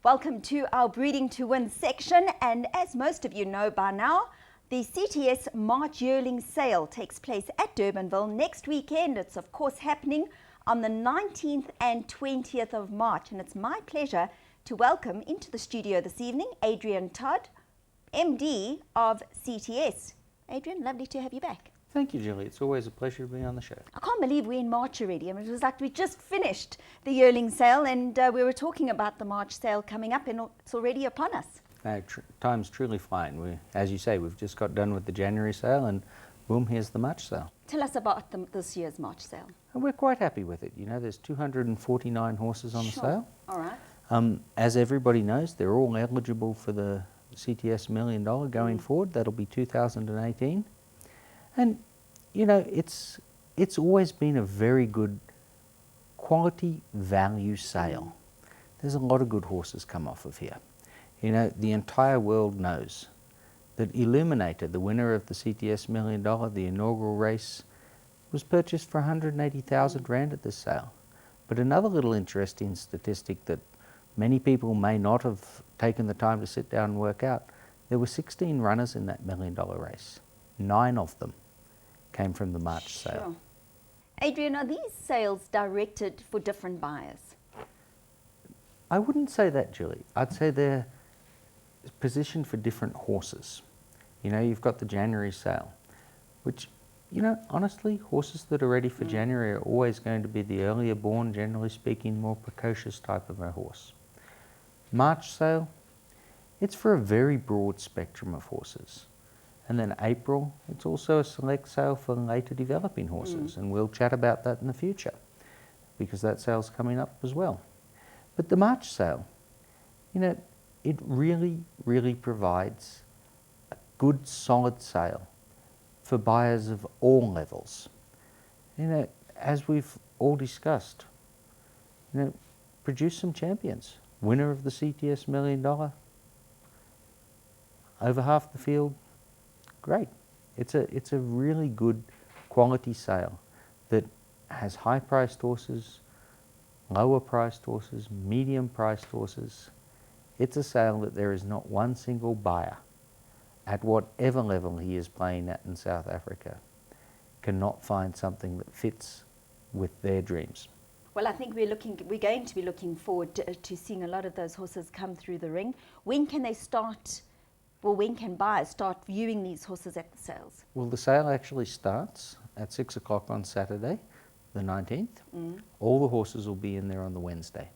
Welcome to our Breeding to Win section, and as most of you know by now, the CTS March yearling sale takes place at Durbanville next weekend. It's of course happening on the 19th and 20th of March, and it's my pleasure to welcome into the studio this evening Adrian Todd, MD of CTS. Adrian, lovely to have you back. Thank you, Julie. It's always a pleasure to be on the show. I can't believe we're in March already. I mean, it was like we just finished the yearling sale, and we were talking about the March sale coming up, and it's already upon us. Time's truly flying. As you say, we've just got done with the January sale, and boom, here's the March sale. Tell us about this year's March sale. And we're quite happy with it. You know, there's 249 horses on the sale. All right. As everybody knows, they're all eligible for the CTS $1 million going forward. That'll be 2018. And, you know, it's always been a very good quality value sale. There's a lot of good horses come off of here. You know, the entire world knows that Illuminator, the winner of the CTS $1 million, the inaugural race, was purchased for 180,000 Rand at this sale. But another little interesting statistic that many people may not have taken the time to sit down and work out, there were 16 runners in that $1 million race. 9 of them came from the March sale. Adrian, are these sales directed for different buyers? I wouldn't say that, Julie. I'd say they're positioned for different horses. You know, you've got the January sale, which, you know, honestly, horses that are ready for January are always going to be the earlier born, generally speaking, more precocious type of a horse. March sale, it's for a very broad spectrum of horses. And then April, it's also a select sale for later developing horses, and we'll chat about that in the future because that sale's coming up as well. But the March sale, you know, it really, really provides a good, solid sale for buyers of all levels. You know, as we've all discussed, you know, produce some champions. Winner of the CTS $1 million, over half the field. Great. It's a really good quality sale that has high-priced horses, lower-priced horses, medium-priced horses. It's a sale that there is not one single buyer at whatever level he is playing at in South Africa cannot find something that fits with their dreams. Well, I think we're going to be looking forward to seeing a lot of those horses come through the ring. When can they start? Well, when can buyers start viewing these horses at the sales? Well, the sale actually starts at 6 o'clock on Saturday, the 19th. All the horses will be in there on the Wednesday.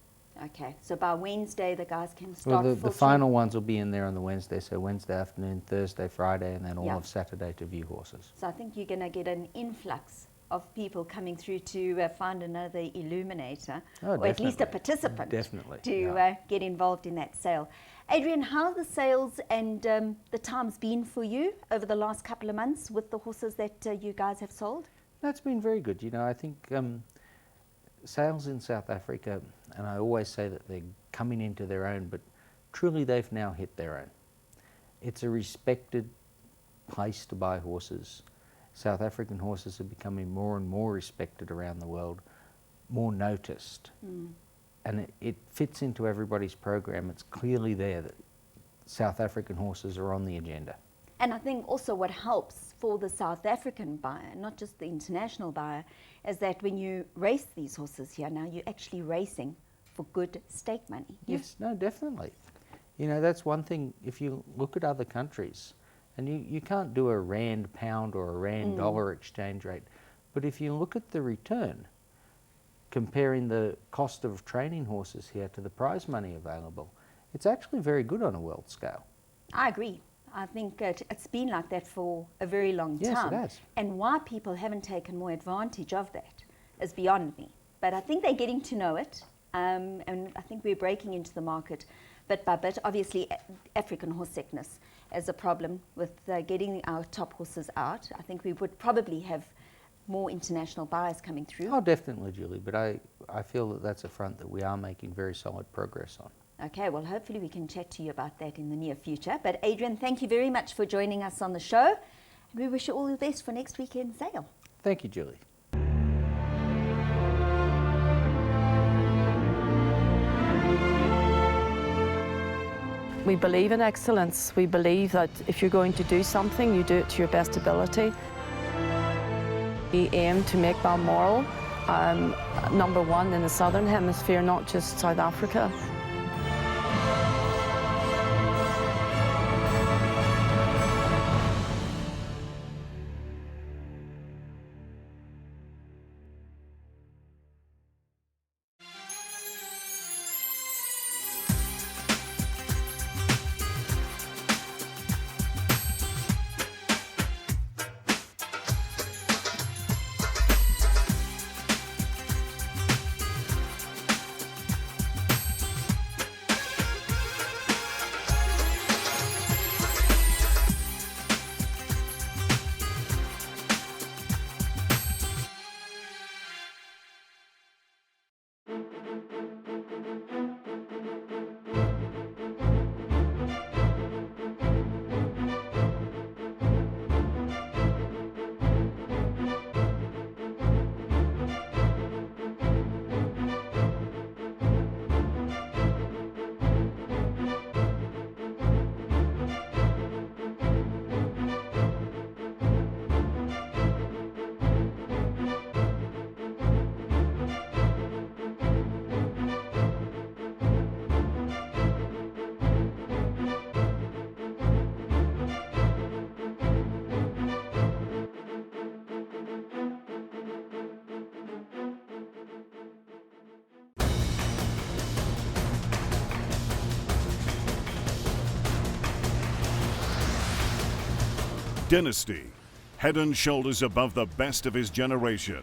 Okay, so by Wednesday the guys can start. Well, the final ones will be in there on the Wednesday, so Wednesday afternoon, Thursday, Friday, and then all of Saturday to view horses. So I think you're going to get an influx of people coming through to find another Illuminator, or at least a participant to get involved in that sale. Adrian, how have the sales and the times been for you over the last couple of months with the horses that you guys have sold? That's been very good. You know, I think sales in South Africa, and I always say that they're coming into their own, but truly they've now hit their own. It's a respected place to buy horses. South African horses are becoming more and more respected around the world, more noticed. And it fits into everybody's program. It's clearly there that South African horses are on the agenda. And I think also what helps for the South African buyer, not just the international buyer, is that when you race these horses here now, you're actually racing for good stake money. Yes, no, definitely. You know, that's one thing, if you look at other countries, and you can't do a Rand pound or a Rand dollar exchange rate, but if you look at the return, comparing the cost of training horses here to the prize money available, it's actually very good on a world scale. I agree. I think it's been like that for a very long time. Yes, it has. And why people haven't taken more advantage of that is beyond me. But I think they're getting to know it, and I think we're breaking into the market bit by bit. Obviously, African horse sickness is a problem with getting our top horses out. I think we would probably have more international buyers coming through. Oh, definitely, Julie, but I feel that that's a front that we are making very solid progress on. Okay, well, hopefully we can chat to you about that in the near future. But Adrian, thank you very much for joining us on the show, and we wish you all the best for next weekend's sale. Thank you, Julie. We believe in excellence. We believe that if you're going to do something, you do it to your best ability. We aim to make Balmoral #1 in the Southern Hemisphere, not just South Africa. Dynasty, head and shoulders above the best of his generation.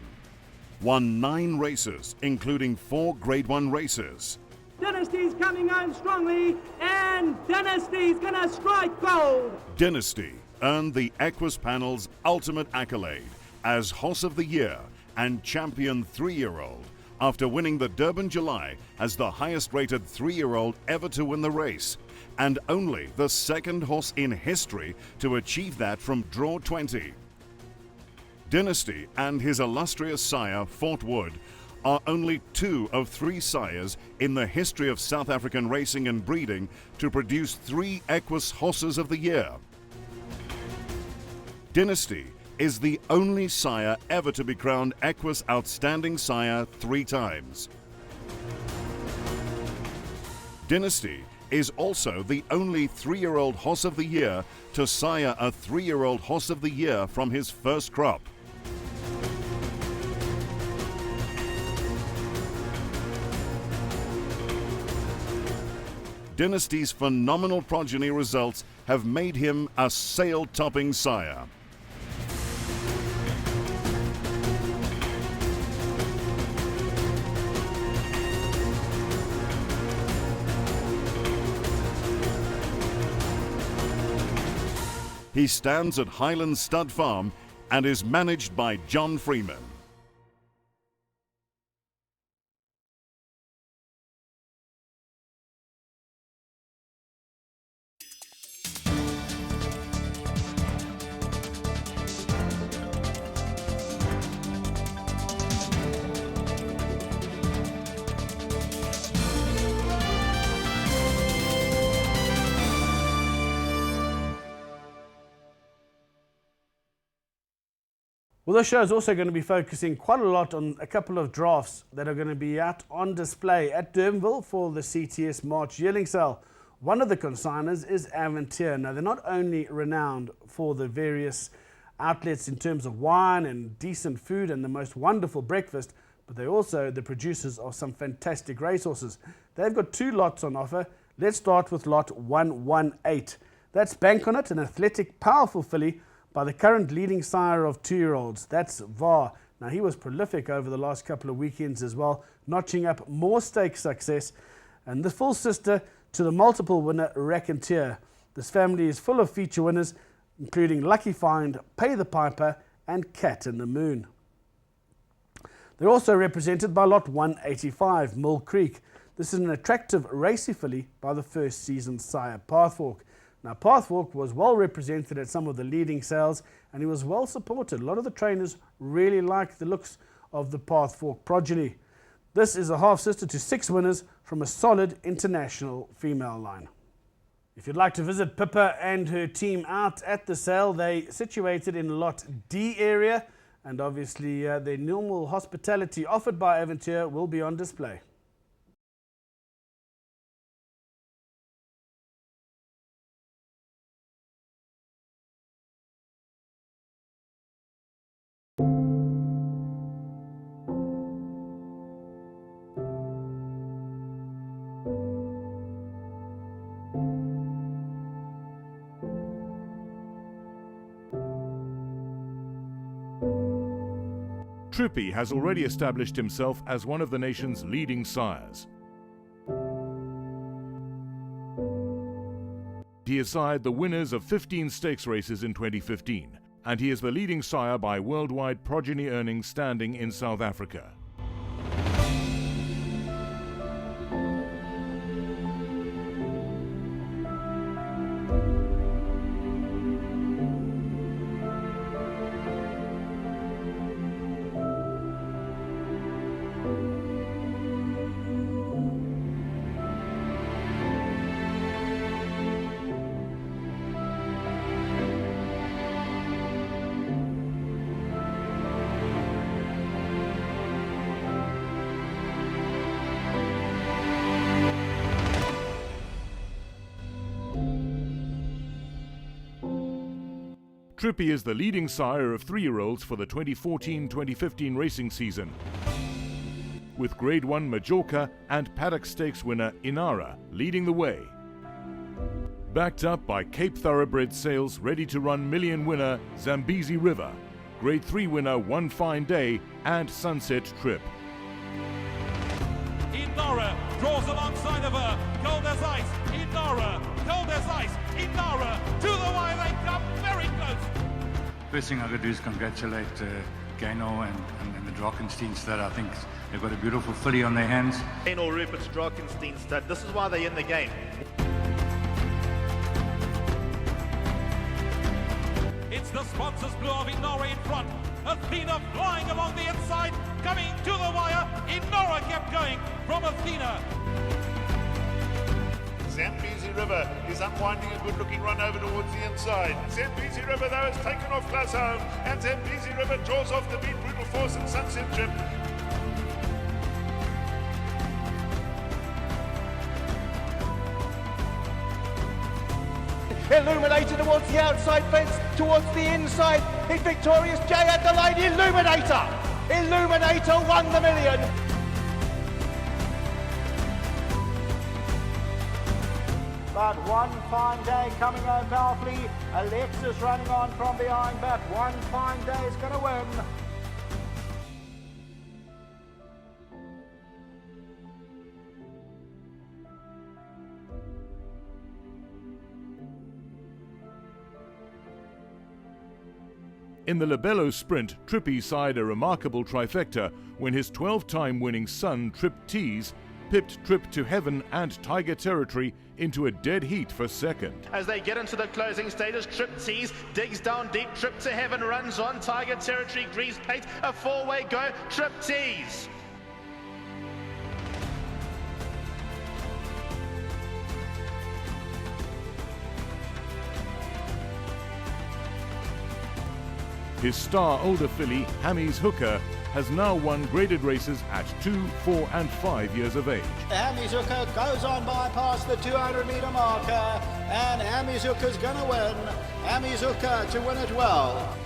Won 9 races, including 4 Grade 1 races. Dynasty's coming on strongly, and Dynasty's gonna strike gold. Dynasty earned the Equus Panel's ultimate accolade as Horse of the Year and Champion 3-year-old after winning the Durban July as the highest rated 3-year-old ever to win the race, and only the second horse in history to achieve that from draw 20. Dynasty and his illustrious sire, Fort Wood, are only 2 of 3 sires in the history of South African racing and breeding to produce 3 Equus Horses of the Year. Dynasty is the only sire ever to be crowned Equus Outstanding Sire 3 times. Dynasty is also the only 3-year-old Horse of the Year to sire a 3-year-old Horse of the Year from his first crop. Dynasty's phenomenal progeny results have made him a sale-topping sire. He stands at Highland Stud Farm and is managed by John Freeman. Well, this show is also going to be focusing quite a lot on a couple of drafts that are going to be out on display at Durbanville for the CTS March yearling sale. One of the consigners is Aventure. Now, they're not only renowned for the various outlets in terms of wine and decent food and the most wonderful breakfast, but they're also the producers of some fantastic racehorses. They've got 2 lots on offer. Let's start with lot 118. That's Bank On It, an athletic, powerful filly by the current leading sire of 2-year-olds. That's VAR. Now, he was prolific over the last couple of weekends as well, notching up more stakes success, and the full sister to the multiple winner Raconteur. This family is full of feature winners, including Lucky Find, Pay the Piper, and Cat in the Moon. They're also represented by lot 185, Mill Creek. This is an attractive racy filly by the first season sire Pathwalk. Now, Pathwalk was well represented at some of the leading sales, and he was well supported. A lot of the trainers really liked the looks of the Pathwalk progeny. This is a half-sister to 6 winners from a solid international female line. If you'd like to visit Pippa and her team out at the sale, they situated in Lot D area, and obviously their normal hospitality offered by Aventure will be on display. Trippy has already established himself as one of the nation's leading sires. He has sired the winners of 15 stakes races in 2015, and he is the leading sire by worldwide progeny earnings standing in South Africa. Trippy is the leading sire of 3-year-olds for the 2014-2015 racing season, with Grade 1 Majorca and Paddock Stakes winner Inara leading the way. Backed up by Cape Thoroughbred Sales ready-to-run million winner Zambezi River, Grade 3 winner One Fine Day and Sunset Trip. Inara draws alongside of her, cold as ice, Inara, cold as ice, Inara, to the wire they come, very close. First thing I could do is congratulate Gaynor and the Drakenstein stud. I think they've got a beautiful filly on their hands. Gaynor Rupert's Drakenstein stud, this is why they're in the game. It's the sponsors blue of Inara in front. Athena flying along the inside, coming to the wire. Inara kept going from Athena. Zambezi River is unwinding a good-looking run over towards the inside. Zambezi River, though, has taken off close home, and Zambezi River draws off the beat Brutal Force and Sunset Trip. Illuminator towards the outside fence, towards the inside. His victorious Jay Adelaide. Illuminator won the million. But One Fine Day coming home powerfully. Alexis running on from behind, but One Fine Day is going to win. In the Labello Sprint, Trippy sired a remarkable trifecta when his 12-time winning son, Trip Tease, pipped Trip to Heaven and Tiger Territory into a dead heat for second. As they get into the closing stages, Trip Tease digs down deep, Trip to Heaven runs on, Tiger Territory, Grease Plate, a four-way go, Trip Tease. His star older filly, Hammy's Hooker, has now won graded races at 2, 4 and 5 years of age. Hammy's Hooker goes on by past the 200-metre marker, and Hammy's Hooker's going to win. Hammy's Hooker to win it well.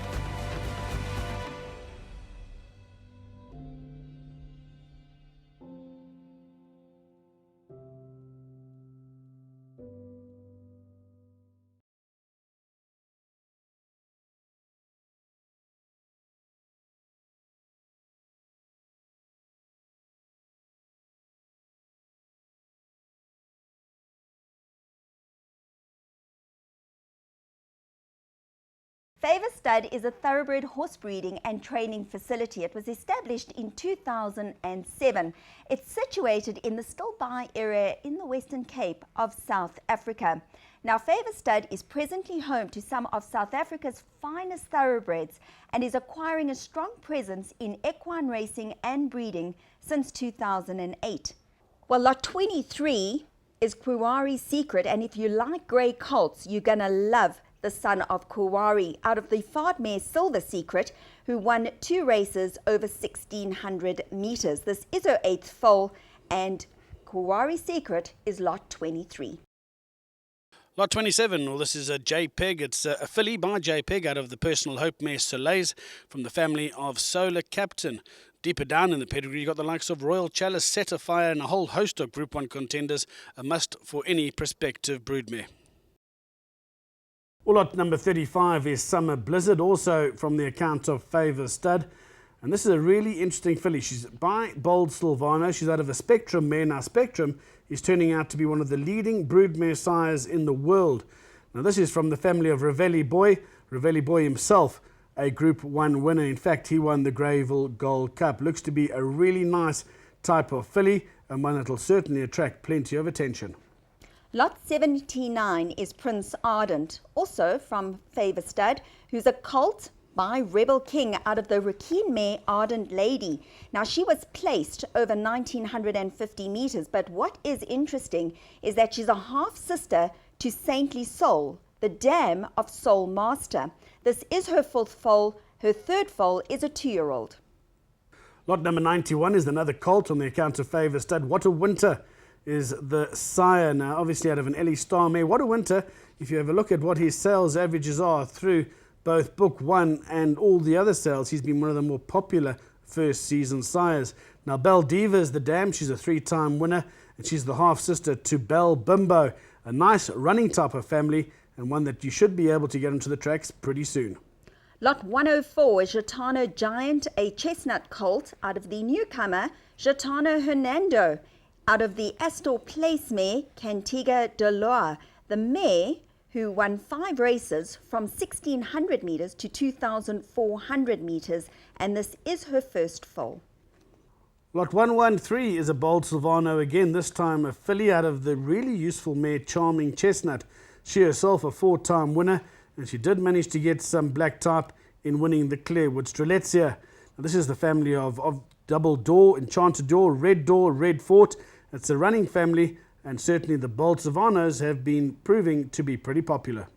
Favour Stud is a thoroughbred horse breeding and training facility. It was established in 2007. It's situated in the Stilbaai area in the Western Cape of South Africa. Now, Favour Stud is presently home to some of South Africa's finest thoroughbreds and is acquiring a strong presence in equine racing and breeding since 2008. Well, Lot 23 is Kuwari Secret, and if you like grey colts, you're going to love the son of Kuwari out of the Fard mare Silver Secret, who won 2 races over 1,600 metres. This is her 8th foal, and Kuwari Secret is lot 23. Lot 27, well, this is a JPEG. It's a filly by JPEG out of the Personal Hope mare Soleil's from the family of Solar Captain. Deeper down in the pedigree, you've got the likes of Royal Chalice, Set Afire, and a whole host of Group 1 contenders, a must for any prospective broodmare. Well, lot number 35 is Summer Blizzard, also from the account of Favour Stud. And this is a really interesting filly. She's by Bold Silvano. She's out of a Spectrum mare. Now, Spectrum is turning out to be one of the leading broodmare sires in the world. Now, this is from the family of Ravelli Boy. Ravelli Boy himself, a Group 1 winner. In fact, he won the Greyville Gold Cup. Looks to be a really nice type of filly, and one that will certainly attract plenty of attention. Lot 79 is Prince Ardent, also from Favour Stud, who's a colt by Rebel King out of the Rakeen mare Ardent Lady. Now, she was placed over 1,950 metres, but what is interesting is that she's a half-sister to Saintly Soul, the dam of Soul Master. This is her 4th foal. Her 3rd foal is a 2-year-old. Lot number 91 is another colt on the account of Favour Stud. What a Winter is the sire, now obviously out of an Ellie Star mare. What a Winter, if you have a look at what his sales averages are through both Book 1 and all the other sales, he's been one of the more popular first season sires. Now, Belle Diva is the dam. She's a 3-time winner, and she's the half-sister to Belle Bimbo. A nice running type of family, and one that you should be able to get into the tracks pretty soon. Lot 104 is Gitano Giant, a chestnut colt out of the newcomer Gitano Hernando, out of the Astor Place mare Cantiga de Loire, the mare who won 5 races from 1,600 metres to 2,400 metres, and this is her 1st foal. Lot 113 is a Bold Silvano again, this time a filly out of the really useful mare Charming Chestnut. She herself a 4-time winner, and she did manage to get some black type in winning the Clarewood Strelezia. Now, this is the family of Double Door, Enchanted Door, Red Fort. It's a running family, and certainly the Bold Silvanos have been proving to be pretty popular.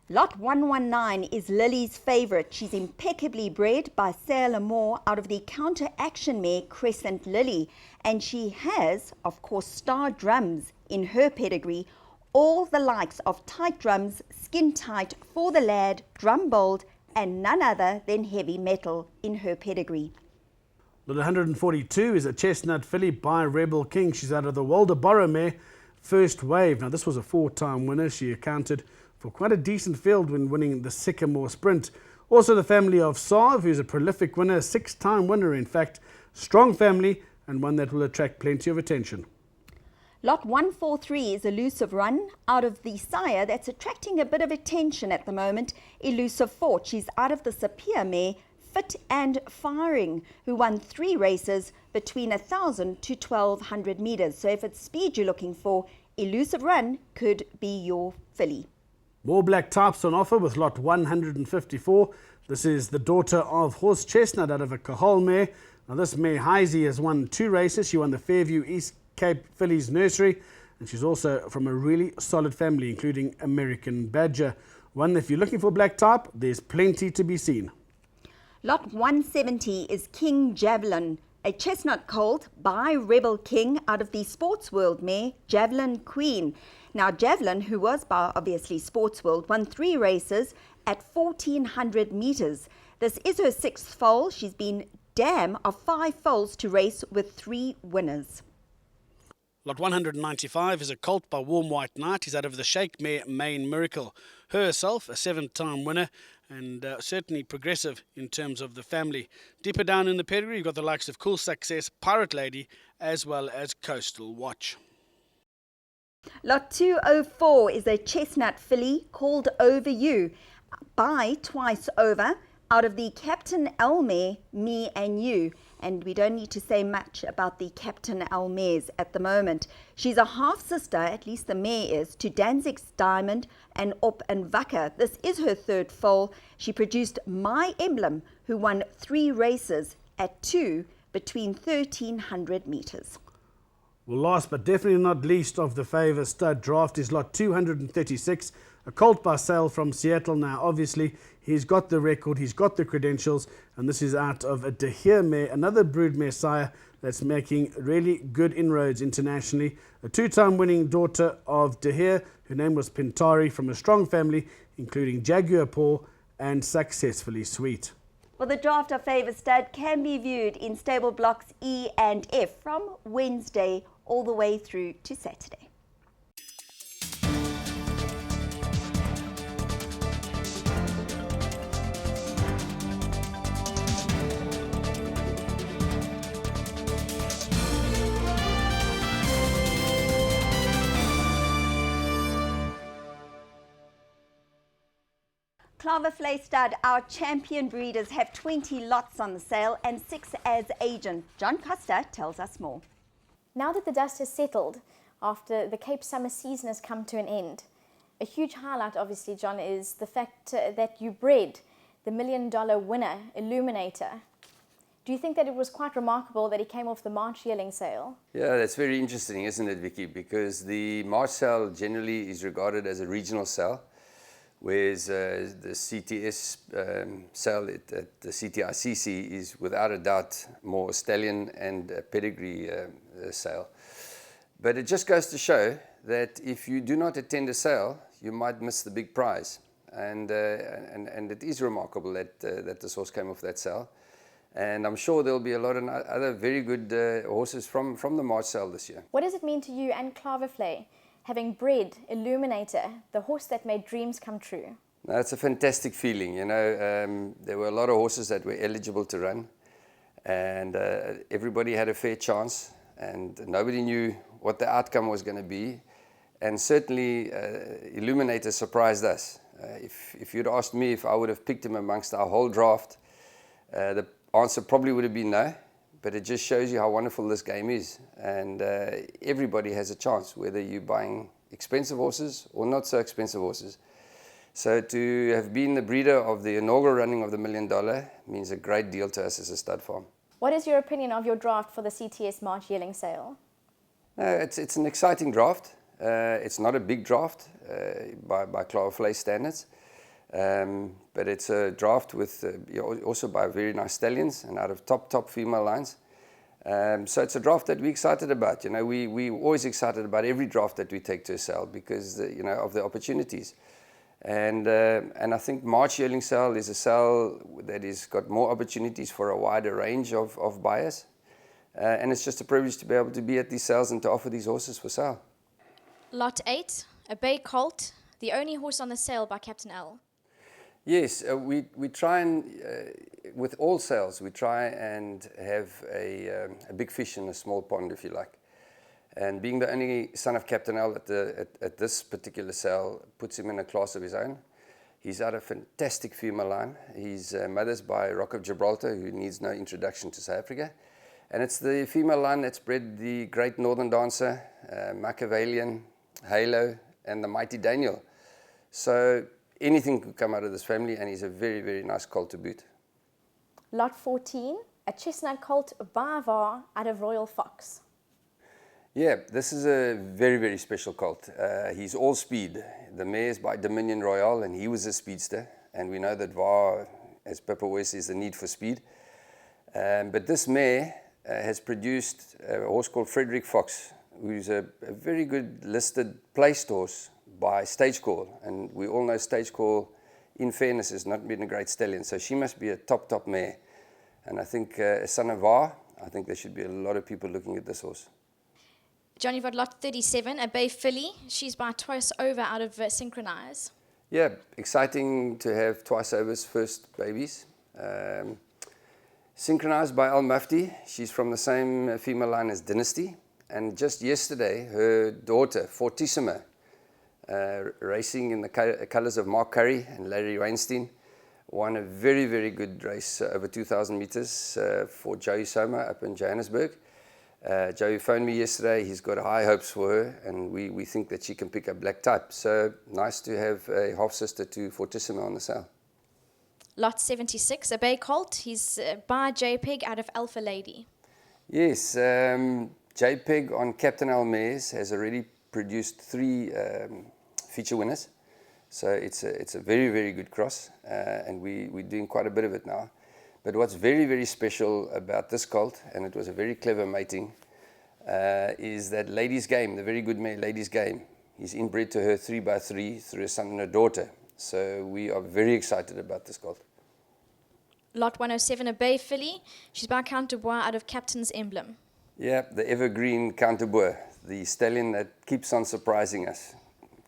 Lot 119 is Lily's favourite. She's impeccably bred by Sailor Moore out of the counter-action mare Crescent Lily, and she has, of course, star drums in her pedigree, all the likes of Tight Drums, Skin Tight, For the Lad, Drum Bold, and none other than Heavy Metal in her pedigree. Lot 142 is a chestnut filly by Rebel King. She's out of the Waldoboro mare First Wave. Now, this was a 4-time winner. She accounted for quite a decent field when winning the Sycamore Sprint. Also the family of Sav, who's a prolific winner, a 6-time winner in fact. Strong family, and one that will attract plenty of attention. Lot 143 is Elusive Run out of the sire that's attracting a bit of attention at the moment, Elusive Fort. She's out of the Sapir mare Fit and Firing, who won 3 races between 1,000 to 1,200 metres. So if it's speed you're looking for, Elusive Run could be your filly. More black types on offer with lot 154. This is the daughter of Horse Chestnut out of a Cahal mare. Now, this mare Heisey has won 2 races. She won the Fairview East Cape Fillies Nursery, and she's also from a really solid family, including American Badger. One, if you're looking for black type, there's plenty to be seen. Lot 170 is King Javelin, a chestnut colt by Rebel King out of the Sports World mare Javelin Queen. Now, Javelin, who was by obviously Sports World, won 3 races at 1,400 metres. This is her 6th foal. She's been dam of 5 foals to race with 3 winners. Lot 195 is a colt by Warm White Knight. He's out of the Shake mare Main Miracle. Herself, a 7-time winner, and certainly progressive in terms of the family. Deeper down in the pedigree, you've got the likes of Cool Success, Pirate Lady, as well as Coastal Watch. Lot 204 is a chestnut filly called Over You by Twice Over out of the Captain L mare Me and You. And we don't need to say much about the Captain L mares at the moment. She's a half-sister, at least the mare is, to Danzig's Diamond and Op and Wacker. This is her 3rd foal. She produced My Emblem, who won 3 races at 2 between 1,300 metres. Well, last but definitely not least of the favour stud draft is lot 236, a colt by Sale from Seattle. Now, obviously, he's got the record, he's got the credentials, and this is out of a De Heer mare, another broodmare sire that's making really good inroads internationally. A two-time winning daughter of De Heer, her name was Pintari, from a strong family, including Jaguar Paw and Successfully Sweet. Well, the draft of Favour Stud can be viewed in stable blocks E and F from Wednesday all the way through to Saturday. Claverflay Stud, our champion breeders have 20 lots on the sale and 6 as agent. John Costa tells us more. Now that the dust has settled after the Cape summer season has come to an end, a huge highlight obviously, John, is the fact that you bred the $1 million winner, Illuminator. Do you think that it was quite remarkable that he came off the March yearling sale? Yeah, that's very interesting, isn't it, Vicky? Because the March sale generally is regarded as a regional sale, whereas the CTS sale at the CTICC is without a doubt more stallion and pedigree sale. But it just goes to show that if you do not attend a sale, you might miss the big prize. And it is remarkable that this horse came off that sale. And I'm sure there'll be a lot of other very good horses from the March sale this year. What does it mean to you and Claverflay, having bred Illuminator, the horse that made dreams come true? No, it's a fantastic feeling. You know, there were a lot of horses that were eligible to run, and everybody had a fair chance, and nobody knew what the outcome was going to be. And certainly, Illuminator surprised us. If you'd asked me if I would have picked him amongst our whole draft, the answer probably would have been no. But it just shows you how wonderful this game is. And everybody has a chance, whether you're buying expensive horses or not so expensive horses. So to have been the breeder of the inaugural running of the $1 million means a great deal to us as a stud farm. What is your opinion of your draft for the CTS March yearling sale? It's an exciting draft. It's not a big draft by Claverflay standards. But it's a draft with also by very nice stallions and out of top female lines. So it's a draft that we're excited about. You know, we're always excited about every draft that we take to a sale because of the opportunities. And I think March yearling sale is a sale that has got more opportunities for a wider range of buyers. And it's just a privilege to be able to be at these sales and to offer these horses for sale. Lot 8, a bay colt, the only horse on the sale by Captain L. Yes, we try and, with all sales, we try and have a big fish in a small pond, if you like. And being the only son of Captain L at this particular sale puts him in a class of his own. He's out of fantastic female line. He's mothers by Rock of Gibraltar, who needs no introduction to South Africa. And it's the female line that's bred the Great Northern Dancer, Machiavellian, Halo, and the Mighty Daniel. So anything could come out of this family, and he's a very, very nice colt to boot. Lot 14, a chestnut colt by VAR out of Royal Fox. Yeah, this is a very, very special colt. He's all speed. The mare is by Dominion Royale, and he was a speedster. And we know that VAR, as Pippa always says, the need for speed. But this mare has produced a horse called Frederick Fox, who's a very good listed placed horse by Stagecall, and we all know Stagecall, in fairness, has not been a great stallion, so she must be a top mare. And I think as son of VAR, I think there should be a lot of people looking at this horse. John, you've got lot 37, a bay filly. She's by Twice Over out of Synchronize. Yeah, exciting to have Twice Over's first babies. Synchronized by Al Mufti. She's from the same female line as Dynasty. And just yesterday, her daughter, Fortissima, racing in the colours of Mark Curry and Larry Weinstein, won a very, very good race over 2,000 metres for Joey Soma up in Johannesburg. Joey phoned me yesterday. He's got high hopes for her, and we think that she can pick up black type. So nice to have a half-sister to Fortissima on the sale. Lot 76, a bay colt. He's by JPEG out of Alpha Lady. Yes, JPEG on Captain Al Mares has already produced 3 feature winners. So it's a very, very good cross, and we're doing quite a bit of it now. But what's very, very special about this colt, and it was a very clever mating, is that Lady's Game, the very good mare Lady's Game. He's inbred to her 3x3 through a son and a daughter. So we are very excited about this colt. Lot 107, a bay filly. She's by Count de Bois out of Captain's Emblem. Yeah, the evergreen Count de Bois, the stallion that keeps on surprising us.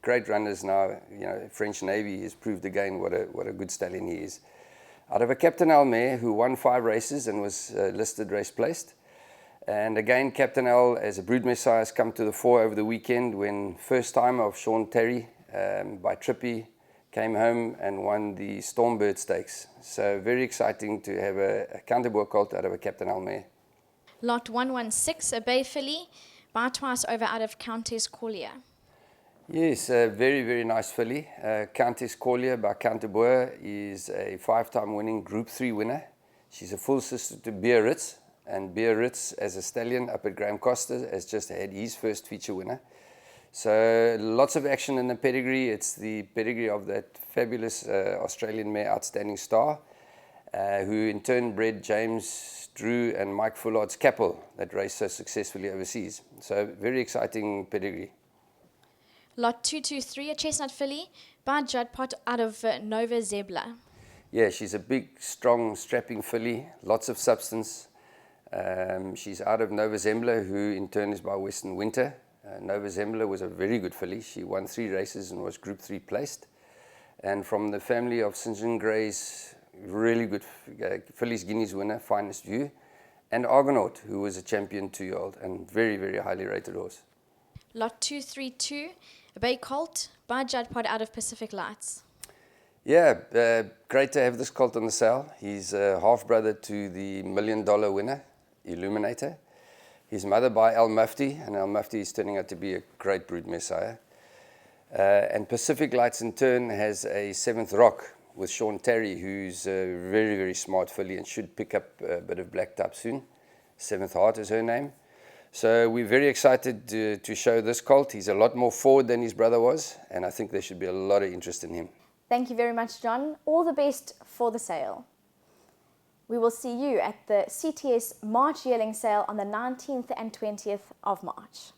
Great runners now, you know, French Navy has proved again what a good stallion he is. Out of a Captain Al mare who won 5 races and was listed race placed. And again, Captain Al as a broodmare sire has come to the fore over the weekend when first time of Sean Terry by Trippy came home and won the Stormbird Stakes. So very exciting to have a Count de Bois colt out of a Captain Al mare. Lot 116, a bay filly, by twice over out of Countess Corlier. Yes, a very, very nice filly. Countess Corlier by Count de Bois is a 5-time winning Group 3 winner. She's a full sister to Biarritz, and Biarritz as a stallion up at Graham Costa has just had his first feature winner. So lots of action in the pedigree. It's the pedigree of that fabulous Australian mare Outstanding Star, who in turn bred James Drew and Mike Fullard's Capel that raced so successfully overseas. So very exciting pedigree. Lot 223, a chestnut filly, by Judd Pot out of Nova Zebla. Yeah, she's a big, strong, strapping filly, lots of substance. She's out of Nova Zembla, who in turn is by Western Winter. Nova Zembla was a very good filly. She won 3 races and was Group 3 placed. And from the family of St. John Gray's really good fillies Guineas winner, Finest View, and Argonaut, who was a champion 2-year-old and very, very highly rated horse. Lot 232, a bay colt, by Judd Pot out of Pacific Lights. Yeah, great to have this colt on the sale. He's a half-brother to the $1 million winner, Illuminator. His mother by Al Mufti, and Al Mufti is turning out to be a great broodmare sire. And Pacific Lights in turn has a 7th Rock with Sean Terry, who's a very, very smart filly and should pick up a bit of black type soon. 7th Heart is her name. So we're very excited to show this colt. He's a lot more forward than his brother was, and I think there should be a lot of interest in him. Thank you very much, John. All the best for the sale. We will see you at the CTS March yearling sale on the 19th and 20th of March.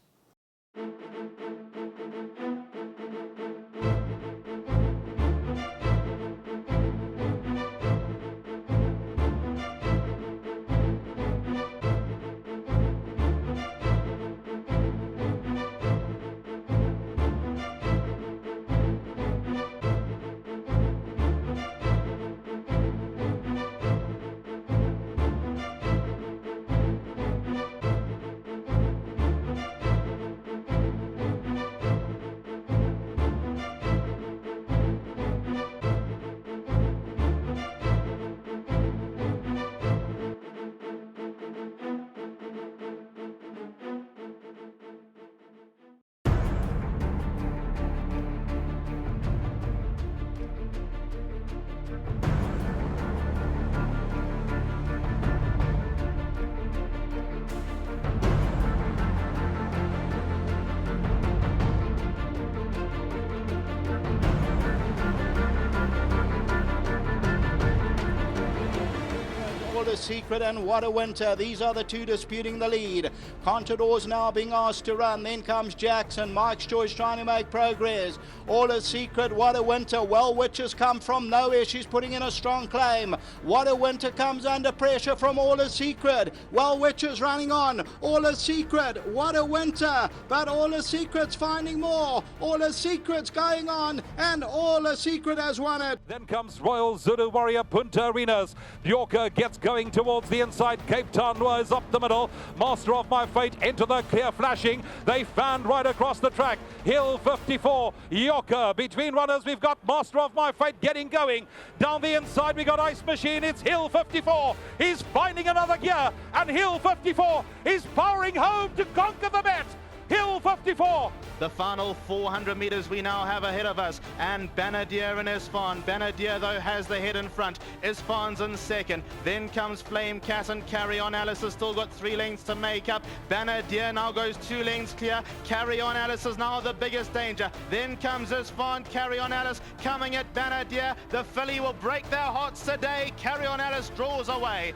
Secret and What a Winter. These are the two disputing the lead. Contador's now being asked to run. Then comes Jackson. Mike's Choice trying to make progress. All is Secret. What a Winter. Well, Witches come from nowhere. She's putting in a strong claim. What a Winter comes under pressure from All is Secret. Well, Witches running on. All is Secret. What a Winter. But All is Secret's finding more. All is Secret's going on. And All is Secret has won it. Then comes Royal Zulu Warrior Punta Arenas. Bjorka gets going towards the inside. Cape Town was up the middle. Master of My Fate into the clear flashing. They fanned right across the track. Hill 54. Yorker between runners. We've got Master of My Fate getting going. Down the inside we got Ice Machine. It's Hill 54. He's finding another gear. And Hill 54 is powering home to conquer the bet. Hill 54. The final 400 metres we now have ahead of us, and Banadier and Isfan. Banadier, though, has the head in front. Isfan's in second. Then comes Flame Cat, and Carry On Alice has still got 3 lengths to make up. Banadier now goes 2 lengths clear. Carry On Alice is now the biggest danger. Then comes Isfan. Carry On Alice coming at Banadier. The filly will break their hearts today. Carry On Alice draws away.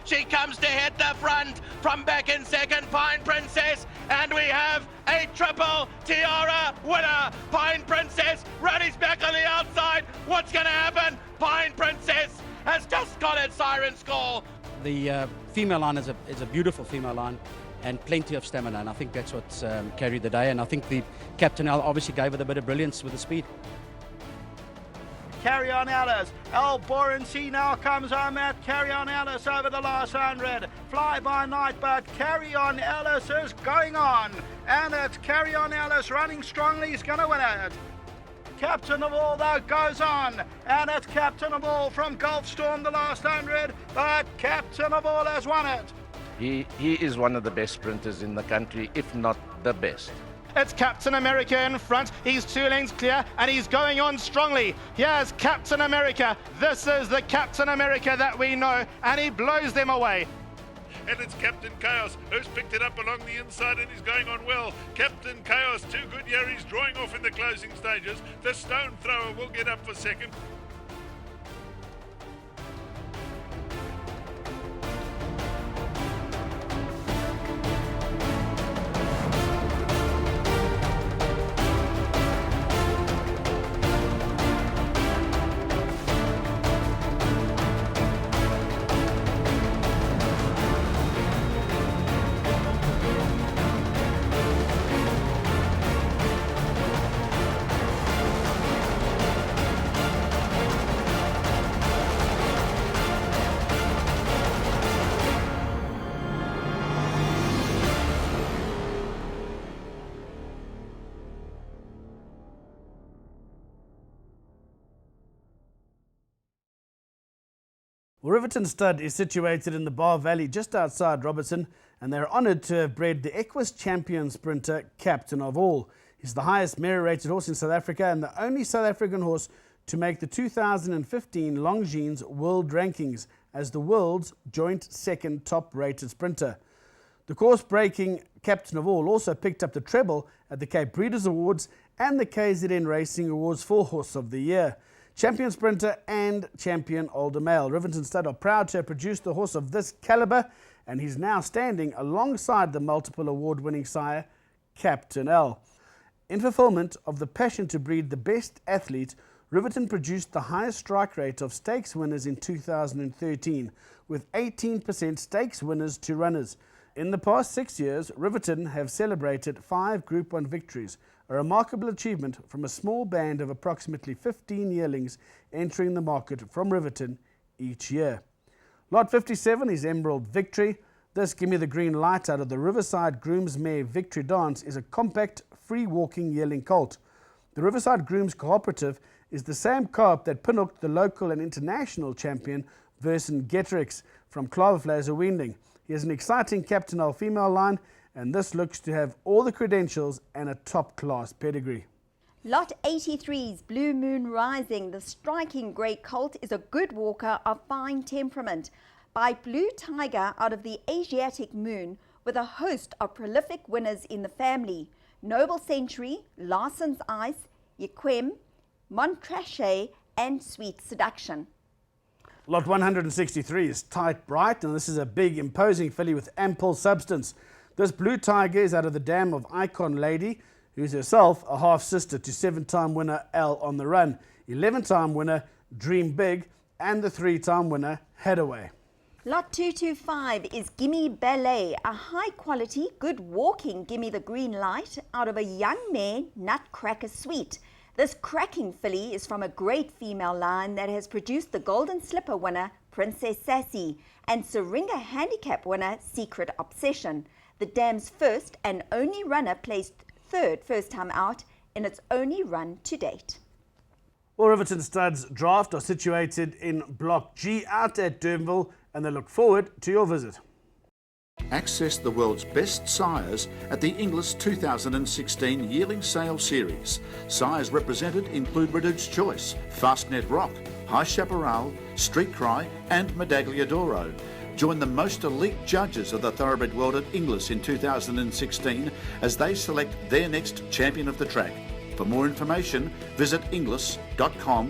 She comes to hit the front from back in second, Pine Princess, and we have a triple tiara winner. Pine Princess, Ruddy's back on the outside. What's going to happen? Pine Princess has just got its siren's call. The female line is a beautiful female line and plenty of stamina, and I think that's what's carried the day, and I think the captain obviously gave it a bit of brilliance with the speed. Carry On Alice. El Borency now comes home at Carry On Alice over the last 100. Fly by night, but Carry On Alice is going on. And it's Carry On Alice running strongly. He's going to win it. Captain of All, though, goes on. And it's Captain of All from Gulfstorm the last 100. But Captain of All has won it. He is one of the best sprinters in the country, if not the best. It's Captain America in front. He's 2 lengths clear and he's going on strongly. Here's Captain America. This is the Captain America that we know, and he blows them away. And it's Captain Chaos who's picked it up along the inside and is going on well. Captain Chaos, too good here. He's drawing off in the closing stages. The Stone Thrower will get up for second. Well, Riverton Stud is situated in the Bar Valley just outside Robertson, and they're honoured to have bred the Equus champion sprinter Captain of All. He's the highest mirror-rated horse in South Africa and the only South African horse to make the 2015 Longines World Rankings as the world's joint second top-rated sprinter. The course-breaking Captain of All also picked up the treble at the Cape Breeders' Awards and the KZN Racing Awards for Horse of the Year. Champion Sprinter and Champion Older Male. Riverton Stud are proud to have produced a horse of this calibre, and he's now standing alongside the multiple award-winning sire, Captain L. In fulfilment of the passion to breed the best athlete, Riverton produced the highest strike rate of stakes winners in 2013, with 18% stakes winners to runners. In the past 6 years, Riverton have celebrated 5 Group 1 victories, a remarkable achievement from a small band of approximately 15 yearlings entering the market from Riverton each year. Lot 57 is Emerald Victory. This Give Me the Green Light out of the Riverside Grooms Mare Victory Dance is a compact, free-walking yearling colt. The Riverside Grooms Cooperative is the same co-op that pinhooked the local and international champion Vercingetorix from Klavervleis Weending. He has an exciting Captain L female line, and this looks to have all the credentials and a top-class pedigree. Lot 83's Blue Moon Rising. The striking grey colt is a good walker of fine temperament. By Blue Tiger out of the Asiatic Moon, with a host of prolific winners in the family. Noble Century, Larson's Ice, Yequem, Montrachet and Sweet Seduction. Lot 163 is Tight Bright, and this is a big, imposing filly with ample substance. This Blue Tiger is out of the dam of Icon Lady, who is herself a half-sister to 7-time winner L on the Run, 11-time winner Dream Big, and the 3-time winner Headaway. Lot 225 is Gimme Ballet, a high-quality, good-walking Gimme the Green Light out of a young mare, Nutcracker Sweet. This cracking filly is from a great female line that has produced the Golden Slipper winner, Princess Sassy, and Syringa Handicap winner, Secret Obsession. The dam's first and only runner placed third first time out in its only run to date. Well, Riverton Stud's draft are situated in Block G out at Durbanville, and they look forward to your visit. Access the world's best sires at the Inglis 2016 Yearling Sale Series. Sires represented include Reduced Choice, Fastnet Rock, High Chaparral, Street Cry and Medaglia d'Oro. Join the most elite judges of the thoroughbred world at Inglis in 2016 as they select their next champion of the track. For more information, visit inglis.com.au.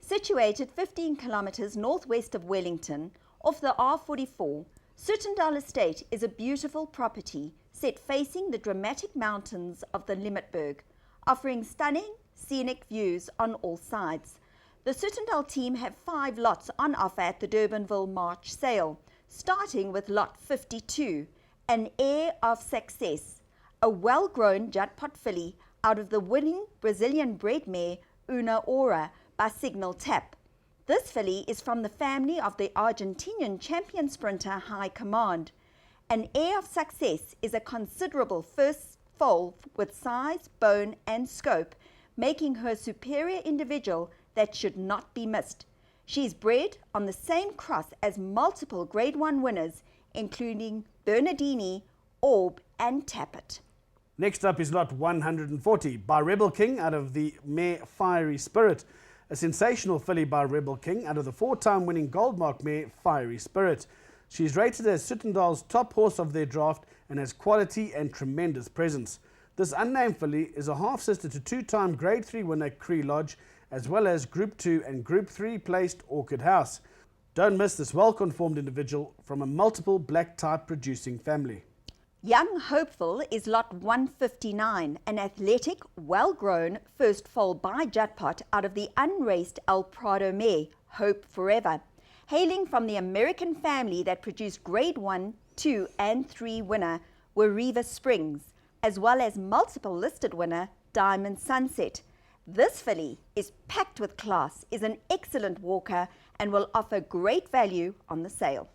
Situated 15 kilometres northwest of Wellington, off the R44, Soetendal Estate is a beautiful property set facing the dramatic mountains of the Limmatberg, offering stunning, scenic views on all sides. The Soetendal team have 5 lots on offer at the Durbanville March sale, starting with lot 52, an heir of success, a well-grown Jackpot filly out of the winning Brazilian bred mare Una Aura by Signal Tap. This filly is from the family of the Argentinian champion sprinter High Command. An heir of success is a considerable first foal with size, bone and scope, making her a superior individual that should not be missed. She is bred on the same cross as multiple Grade 1 winners, including Bernardini, Orb and Tappet. Next up is lot 140 by Rebel King out of the mare Fiery Spirit. A sensational filly by Rebel King out of the 4-time winning Goldmark mare Fiery Spirit. She is rated as Soetendal's top horse of their draft and has quality and tremendous presence. This unnamed filly is a half-sister to 2-time Grade 3 winner Cree Lodge, as well as Group 2 and Group 3 placed Orchid House. Don't miss this well-conformed individual from a multiple black type producing family. Young Hopeful is lot 159, an athletic, well-grown first foal by Jackpot out of the unraced El Prado mare, Hope Forever, hailing from the American family that produced Grade 1, 2 and 3 winner Wariva Springs, as well as multiple listed winner Diamond Sunset. This filly is packed with class, is an excellent walker and will offer great value on the sale.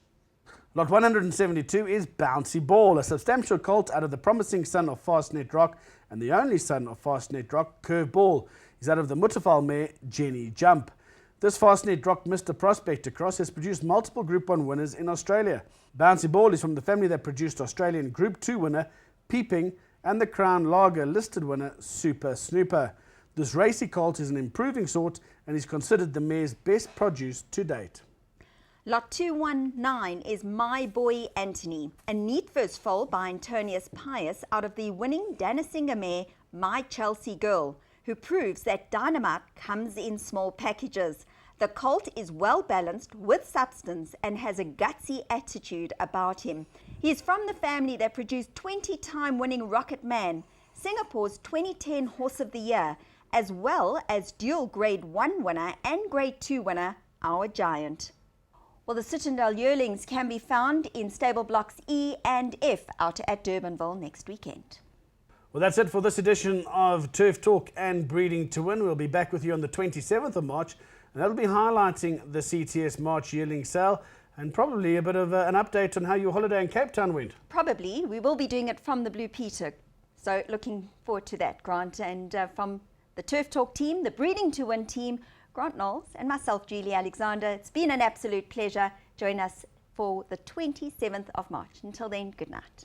Lot 172 is Bouncy Ball, a substantial colt out of the promising son of Fastnet Rock and the only son of Fastnet Rock, Curve Ball. He's out of the Mutterfall mare, Jenny Jump. This Fastnet Rock Mr. Prospector Cross has produced multiple Group 1 winners in Australia. Bouncy Ball is from the family that produced Australian Group 2 winner, Peeping, and the Crown Lager listed winner, Super Snooper. This racy colt is an improving sort and is considered the mare's best produce to date. Lot 219 is My Boy Anthony, a neat first foal by Antonius Pius out of the winning Danisinger mare, My Chelsea Girl, who proves that dynamite comes in small packages. The colt is well balanced with substance and has a gutsy attitude about him. He is from the family that produced 20-time winning Rocket Man, Singapore's 2010 Horse of the Year, as well as dual Grade 1 winner and Grade 2 winner, Our Giant. Well, the Soetendal yearlings can be found in stable blocks E and F out at Durbanville next weekend. Well, that's it for this edition of Turf Talk and Breeding to Win. We'll be back with you on the 27th of March, and that'll be highlighting the CTS March yearling sale and probably a bit of an update on how your holiday in Cape Town went. Probably. We will be doing it from the Blue Peter. So looking forward to that, Grant. And from the Turf Talk team, the Breeding to Win team, Grant Knowles and myself, Julie Alexander. It's been an absolute pleasure. Join us for the 27th of March. Until then, good night.